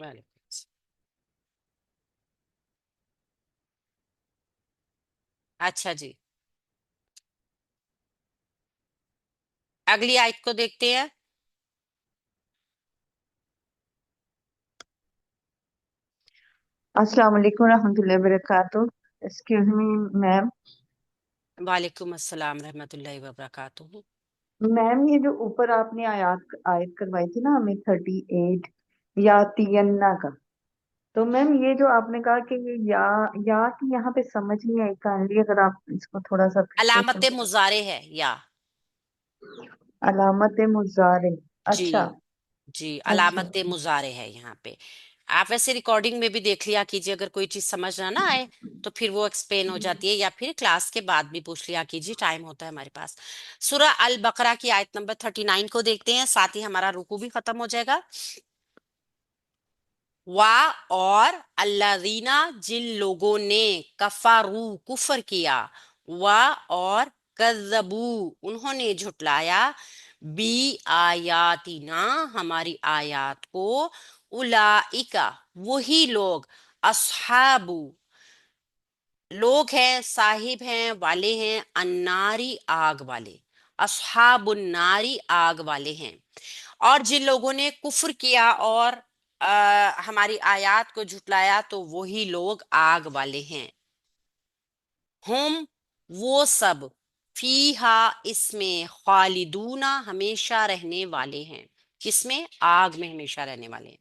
वालेकुम अस्सलाम। अच्छा जी, अगली आयत को देखते हैं। अस्सलाम वालेकुम रहमतुल्लाहि वबरकातुहू। Excuse me ma'am. वालेकुम अस्सलाम रहमतुल्लाहि व बरकातुहू। मैम, ये जो ऊपर आपने आयत आयत करवाई थी ना हमें 38 या तियन्ना का, तो मैम ये जो आपने कहा कि ये या की यहाँ पे समझ नहीं आई, काइंडली अगर आप इसको थोड़ा सा फिर से अलामत समझा। मुजारे है या। अलामत मुजारे। जी अच्छा। जी, अच्छा अलामत अच्छा। मुजारे है यहाँ पे। आप वैसे रिकॉर्डिंग में भी देख लिया कीजिए, अगर कोई चीज समझ ना आए तो फिर वो एक्सप्लेन हो जाती है, या फिर क्लास के बाद भी पूछ लिया कीजिए, टाइम होता है हमारे पास। सूरह अल बकरा की आयत नंबर 39 को देखते हैं, साथ ही हमारा रुकू भी खत्म हो जाएगा। और अल्लाजीना, जिन लोगों ने कफारू कुफर किया, और कज़बू, उन्होंने झुटलाया, बी आयातिना, हमारी आयात को, उलाइका, वही लोग, अस्हाबु, लोग हैं, साहिब हैं, वाले हैं, अन्नारी, आग वाले, अस्हाबुन्नारी, आग वाले हैं। और जिन लोगों ने कुफ्र किया और हमारी आयात को झुटलाया, तो वही लोग आग वाले हैं। हम, वो सब, फीहा, इसमें, खालिदूना, हमेशा रहने वाले हैं। किसमें? आग में हमेशा रहने वाले हैं।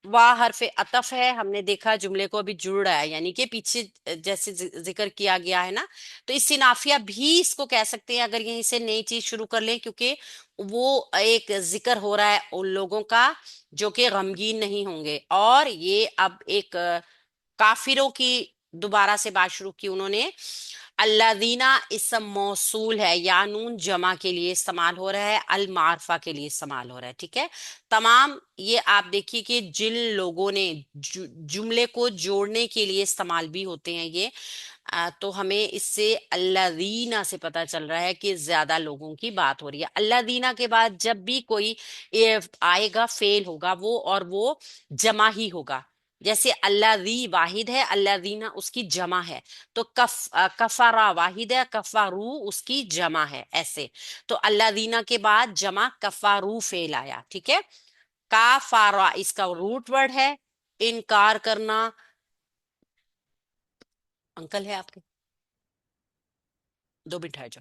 वाह हरफे अतफ है, हमने देखा जुमले को अभी जुड़ रहा है, यानी कि पीछे जैसे जिक्र किया गया है ना, तो इससे नाफिया भी इसको कह सकते हैं, अगर यहीं से नई चीज शुरू कर लें, क्योंकि वो एक जिक्र हो रहा है उन लोगों का जो कि गमगीन नहीं होंगे। और ये अब एक काफिरों की दोबारा से बात शुरू की उन्होंने। अल्लादीना इसम मौसूल है, या नून जमा के लिए इस्तेमाल हो रहा है, अल मारफा के लिए इस्तेमाल हो रहा है, ठीक है। तमाम ये आप देखिए कि जिन लोगों ने जुमले को जोड़ने के लिए इस्तेमाल भी होते हैं ये। तो हमें इससे अल्लादीना से पता चल रहा है कि ज्यादा लोगों की बात हो रही है। अल्लादीना के बाद जब भी कोई ये आएगा, फेल होगा वो, और वो जमा ही होगा। जैसे अल्लादी वाहिद है, अल्लादीना उसकी जमा है। तो कफारा वाहिद है, कफारू उसकी जमा है, ऐसे। तो अल्लादीना के बाद जमा कफारू फेल आया, ठीक है। काफारा इसका रूट वर्ड है, इनकार करना। अंकल है आपके? 2 मिनट है जो।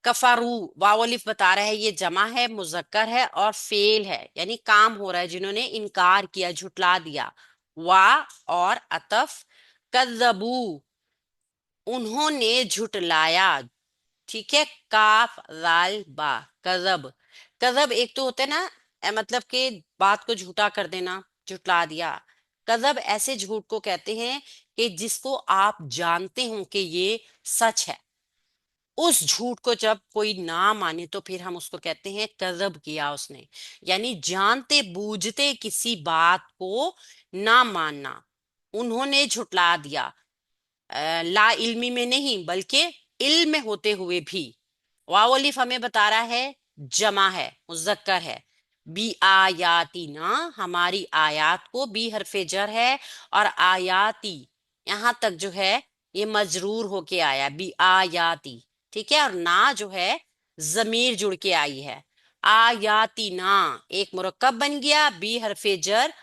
कफारू, वावलिफ बता रहा है ये जमा है, मुजक्कर है, और फेल है, यानी काम हो रहा है, जिन्होंने इनकार किया, झुटला दिया। वा और अतफ, कज़बू, उन्होंने झुटलाया, ठीक है। काफ लाल बा, कजब। कजब एक तो होता है ना, मतलब कि बात को झूठा कर देना, झुटला दिया। कजब ऐसे झूठ को कहते हैं कि जिसको आप जानते हो कि ये सच है, उस झूठ को जब कोई ना माने तो फिर हम उसको कहते हैं कजब किया उसने। यानी जानते बूझते किसी बात को ना मानना, उन्होंने झुटला दिया। ला इल्मी में नहीं, बल्कि इल्म में होते हुए भी। वाव अलिफ हमें बता रहा है जमा है, मुजक्कर है। बी आयाती ना, हमारी आयात को, बी हरफे जर है, और आयाती यहां तक जो है ये मजरूर होके आया, बी आयाती, ठीक है। और ना जो है जमीर जुड़ के आई है, आयाती ना, एक मुरक्कब बन गया, बी हरफे जर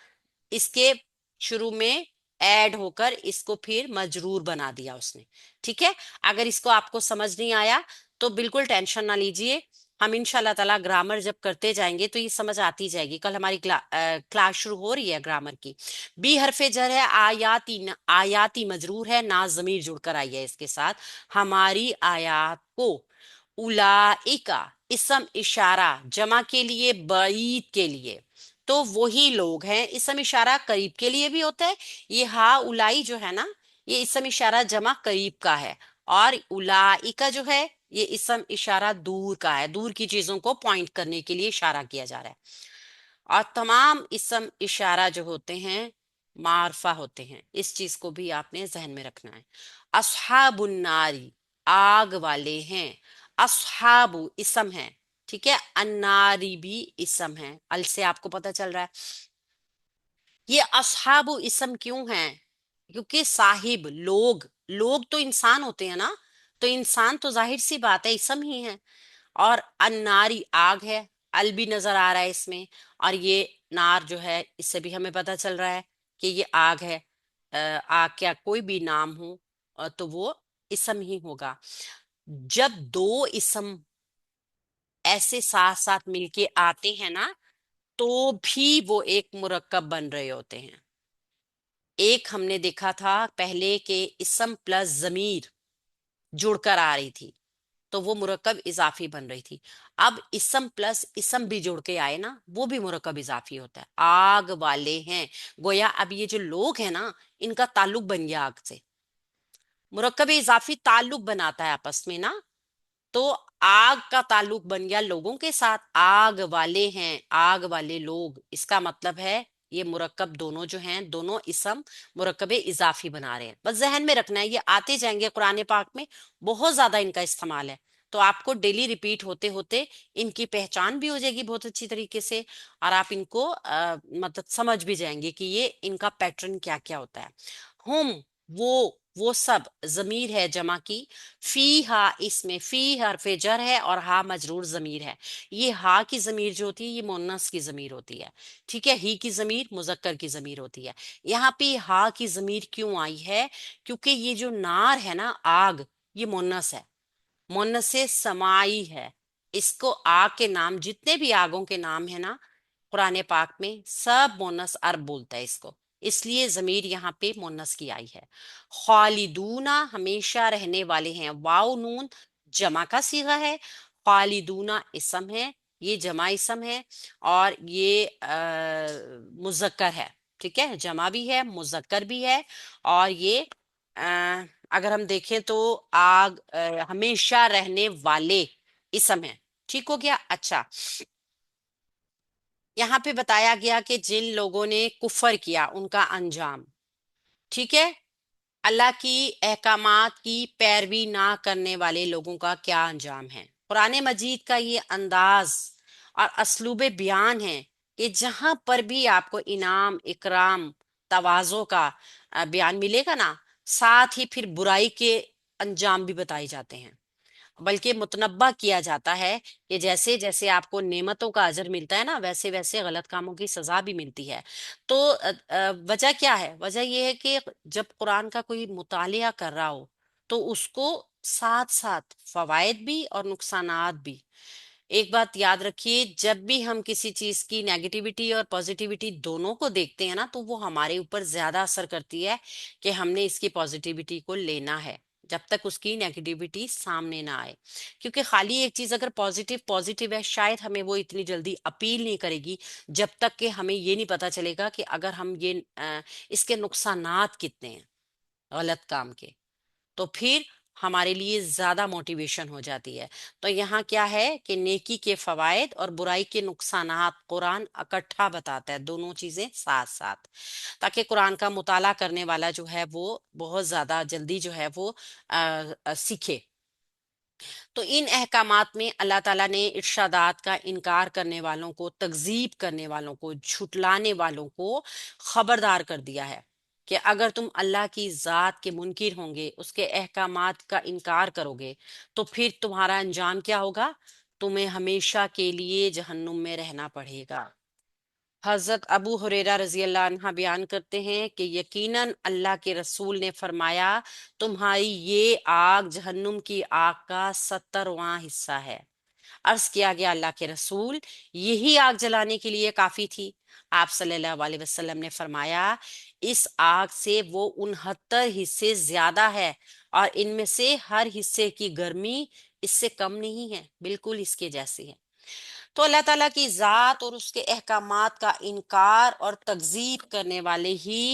इसके शुरू में ऐड होकर इसको फिर मजरूर बना दिया उसने, ठीक है। अगर इसको आपको समझ नहीं आया तो बिल्कुल टेंशन ना लीजिए, हम इंशाल्लाह ताला ग्रामर जब करते जाएंगे तो ये समझ आती जाएगी। कल हमारी क्लास शुरू हो रही है ग्रामर की। बी हरफे जर है, आयाती आयाती मजरूर है, ना जमीर जुड़कर आई है इसके साथ, हमारी आयात को। उलाइका इसम इशारा, जमा के लिए, बईद के लिए, तो वही लोग हैं। इसम इशारा करीब के लिए भी होता है, ये हा उलाई जो है ना, ये इसम इशारा जमा करीब का है। और उलाइका जो है ये इसम इशारा दूर का है, दूर की चीजों को पॉइंट करने के लिए इशारा किया जा रहा है। और तमाम इसम इशारा जो होते हैं मारफा होते हैं, इस चीज को भी आपने जहन में रखना है। अस्हाबुन्नारी, आग वाले हैं। अस्हाबु इसम है, ठीक है। अन्नारी भी इसम है, अल से आपको पता चल रहा है। ये असहाबु इसम क्यों है? क्योंकि साहिब लोग, लोग तो इंसान होते हैं ना, तो इंसान तो जाहिर सी बात है इसम ही है। और अन्नारी आग है, अल भी नजर आ रहा है इसमें, और ये नार जो है इससे भी हमें पता चल रहा है कि ये आग है। आग क्या कोई भी नाम हो तो वो इसम ही होगा। जब दो इसम ऐसे साथ साथ मिलके आते हैं ना, तो भी वो एक मुरक्कब बन रहे होते हैं। एक हमने देखा था पहले के इसम प्लस जमीर जुड़कर आ रही थी, तो वो मुरक्कब इजाफी बन रही थी। अब इसम प्लस इसम भी जुड़ के आए ना, वो भी मुरक्कब इजाफी होता है। आग वाले हैं, गोया अब ये जो लोग हैं ना, इनका ताल्लुक बन गया आग से। मुरक्कब इजाफी ताल्लुक बनाता है आपस में ना, तो आग का ताल्लुक बन गया लोगों के साथ। आग वाले हैं, आग वाले लोग, इसका मतलब है ये मुरक्कब दोनों जो हैं, दोनों इसम मुरक्कबे इजाफी बना रहे हैं। बस जहन में रखना है, ये आते जाएंगे कुरान पाक में, बहुत ज्यादा इनका इस्तेमाल है। तो आपको डेली रिपीट होते होते इनकी पहचान भी हो जाएगी बहुत अच्छी तरीके से, और आप इनको मतलब समझ भी जाएंगे कि ये इनका पैटर्न क्या क्या होता है। हम, वो सब जमीर है जमा की। फी हा, इसमें फी हरफे जर है और हा मजरूर जमीर है। ये हा की जमीर जो होती है ये मुन्नस की जमीर होती है। ठीक है, ही की जमीर मुजक्कर की जमीर होती है। यहाँ पे हा की जमीर क्यों आई है? क्योंकि ये जो नार है ना, आग, ये मुन्नस है, मुन्नसे समाई है। इसको आग के नाम, जितने भी आगों के नाम है ना कुरान पाक में, सब मोनस अरब बोलता है इसको, इसलिए जमीर यहाँ पे मोनस की आई है। खालिदूना, हमेशा रहने वाले हैं। वाव नून जमा का सीगा है, खालिदूना इसम है, ये जमा इसम है, और ये मुजक्कर है। ठीक है, जमा भी है मुजक्कर भी है। और ये अ, अगर हम देखें तो आग हमेशा रहने वाले इसम है। ठीक हो गया। अच्छा, यहाँ पे बताया गया कि जिन लोगों ने कुफर किया उनका अंजाम। ठीक है, अल्लाह की अहकामात की पैरवी ना करने वाले लोगों का क्या अंजाम है। कुरान मजीद का ये अंदाज और असलूब बयान है कि जहां पर भी आपको इनाम इकराम तवाज़ो का बयान मिलेगा ना, साथ ही फिर बुराई के अंजाम भी बताए जाते हैं। बल्कि मुतनब्बा किया जाता है कि जैसे जैसे आपको नेमतों का अजर मिलता है ना, वैसे वैसे गलत कामों की सजा भी मिलती है। तो वजह क्या है? वजह यह है कि जब कुरान का कोई मुतालिया कर रहा हो, तो उसको साथ साथ फवायद भी और नुकसानात भी। एक बात याद रखिए, जब भी हम किसी चीज की नेगेटिविटी और पॉजिटिविटी दोनों को देखते हैं ना, तो वो हमारे ऊपर ज्यादा असर करती है कि हमने इसकी पॉजिटिविटी को लेना है, जब तक उसकी नेगेटिविटी सामने ना आए। क्योंकि खाली एक चीज अगर पॉजिटिव पॉजिटिव है, शायद हमें वो इतनी जल्दी अपील नहीं करेगी, जब तक कि हमें ये नहीं पता चलेगा कि अगर हम ये इसके नुकसानात कितने हैं गलत काम के, तो फिर हमारे लिए ज्यादा मोटिवेशन हो जाती है। तो यहाँ क्या है कि नेकी के फवायद और बुराई के नुकसानात कुरान इकट्ठा बताता है, दोनों चीजें साथ साथ, ताकि कुरान का मुताला करने वाला जो है वो बहुत ज्यादा जल्दी जो है वो सीखे। तो इन अहकामात में अल्लाह ताला ने इरशादात का इनकार करने वालों को, तकजीब करने वालों को, झुटलाने वालों को खबरदार कर दिया है कि अगर तुम अल्लाह की जात के मुनकिर होंगे, उसके अहकामात का इनकार करोगे, तो फिर तुम्हारा अंजाम क्या होगा? तुम्हें हमेशा के लिए जहन्नुम में रहना पड़ेगा। हजरत अबू हुरैरा रजी अल्लाह अन्हा बयान करते हैं कि यकीनन अल्लाह के रसूल ने फरमाया, तुम्हारी ये आग जहन्नुम की आग का 70वां हिस्सा है। अर्ज किया गया, अल्लाह के रसूल, यही आग जलाने के लिए काफी थी? आप सल्लल्लाहु अलैहि वसल्लम ने फरमाया, इस आग से वो 69 हिस्से ज्यादा है, और इनमें से हर हिस्से की गर्मी इससे कम नहीं है, बिल्कुल इसके जैसी है। तो अल्लाह ताला की जात और उसके अहकामात का इनकार और तकजीब करने वाले ही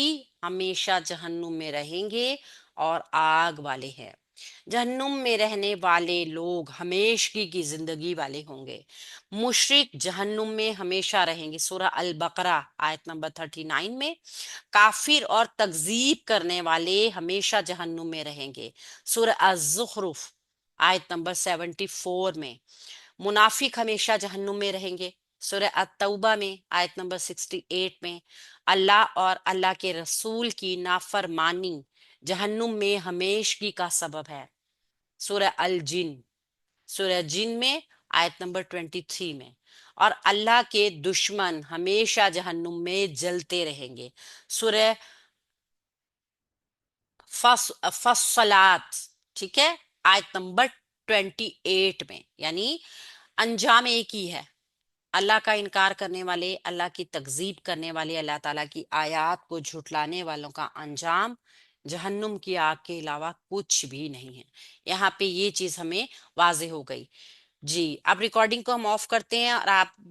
हमेशा जहन्नुम में रहेंगे, और आग वाले हैं। जहन्नुम में रहने वाले लोग हमेशगी की जिंदगी वाले होंगे। मुशरिक जहन्नुम में हमेशा रहेंगे, सूरह अल बकरा आयत नंबर 39 में। काफिर और तकजीब करने वाले हमेशा जहन्नुम में रहेंगे, सूरह अज़-ज़ुख़रुफ़ आयत नंबर 74 में। मुनाफिक हमेशा जहन्नुम में रहेंगे, سورہ التوبہ میں آیت نمبر 68 میں اللہ اور اللہ کے رسول کی نافرمانی جہنم میں ہمیشگی کا سبب ہے. سورہ الجن، سورہ جن میں آیت نمبر 23 میں، اور اللہ کے دشمن ہمیشہ جہنم میں جلتے رہیں گے. سورہ فصلات، ٹھیک ہے، آیت نمبر 28 میں، یعنی انجام ایک ہی ہے. اللہ کا انکار کرنے والے، اللہ کی تکذیب کرنے والے، اللہ تعالیٰ کی آیات کو جھٹلانے والوں کا انجام جہنم کی آگ کے علاوہ کچھ بھی نہیں ہے. یہاں پہ یہ چیز ہمیں واضح ہو گئی. جی اب ریکارڈنگ کو ہم آف کرتے ہیں اور آپ